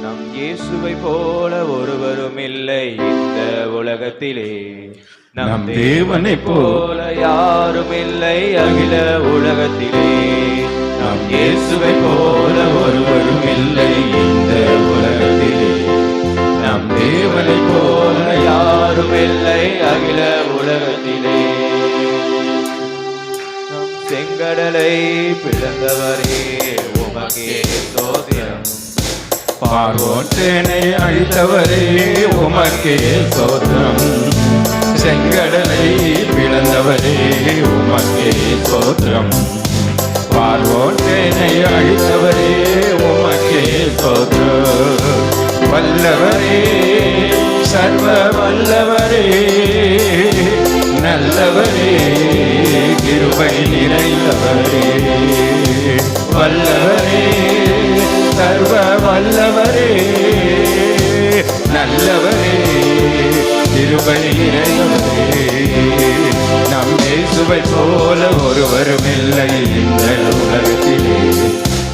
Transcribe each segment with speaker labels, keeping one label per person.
Speaker 1: நம் இயேசுவை போல ஒருவரும் இல்லை இந்த உலகத்திலே, நம் தேவனை போல யாரும் இல்லை அகில உலகத்திலே. நம் இயேசுவை போல ஒருவரும் இல்லை இந்த உலகத்திலே, நம் தேவனை போல யாரும் இல்லை அகில உலகத்திலே. நம் செங்கடலை பிளந்தவரே உமக்கே ஸ்தோத்திரம், பார்வோன் சேனை அழித்தவரே உமக்கே ஸ்தோத்திரம். செங்கடலை பிளந்தவரே உமக்கே ஸ்தோத்திரம், பார்வோன் சேனை அழித்தவரே உமக்கே ஸ்தோத்திரம். வல்லவரே சர்வ வல்லவரே நல்லவரே கிருபை நிறைந்தவரே. வல்லவரே சர்வ வல்லவரே நல்லவரே கிருபை நிறைந்தவரே. நம் இயேசுவை போல ஒருவரும் இல்லை இந்த உலகத்திலே,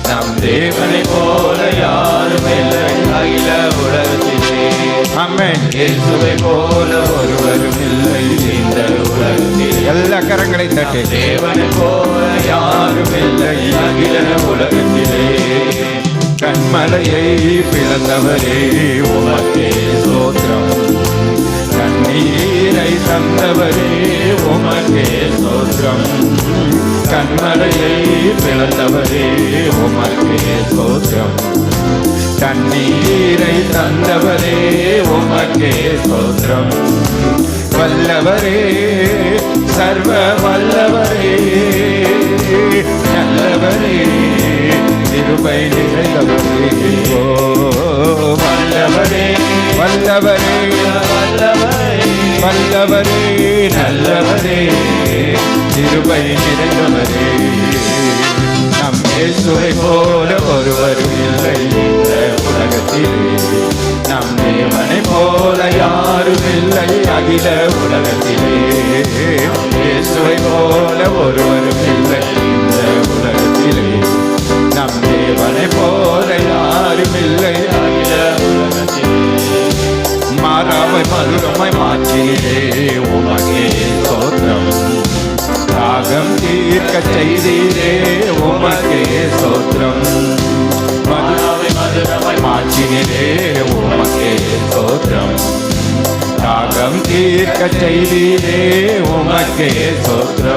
Speaker 1: நம் தேவனை போல யாரும் இல்லை அகில உலகத்திலே. ஆமென். இயேசுவை போல ஒருவரும் இல்லை இந்த உலகத்திலே. எல்லா கரங்களை தட்டி. தேவனை போல யாரும் இல்லை அகில உலகத்திலே. கண்மலையை பிளந்தவரே உமக்கே ஸ்தோத்திரம், கண்ணீரை தந்தவரே உமக்கே ஸ்தோத்திரம். கண்மலையை பிளந்தவரே உமக்கே ஸ்தோத்திரம், கண்ணீரை தந்தவரே உமக்கே ஸ்தோத்திரம். வல்லவரே சர்வ வல்லவரே நல்லவரே கிருபை நிறைந்தவரே. ஓ வல்லவரே வல்லவரே வல்லவரே வல்லவரே நல்லவரே கிருபை நிறைந்தவரே. நம் இயேசுவை போல ஒருவரும் இல்லை இந்த உலகத்திலே, நம் தேவனை போல யாரும் இல்லை அகில உலகத்திலே. இயேசுவை போல ஒருவரும் இல்லை இந்த உலகத்திலே, நம் தேவனை போல யாரும் இல்லை அகில உலகத்திலே. மாறாமை மதுரமாய் மாற்றினே உமக்கே ஸ்தோத்திரம், தாகம் தீர்க்க செய்தீரே உமக்கே ஸ்தோத்திரம். மதுரமாய் மதுரமாய் மாற்றினே உமக்கே ஸ்தோத்திரம், தாகம் தீர்க்க செய்தீரே உமக்கே ஸ்தோத்திரம்.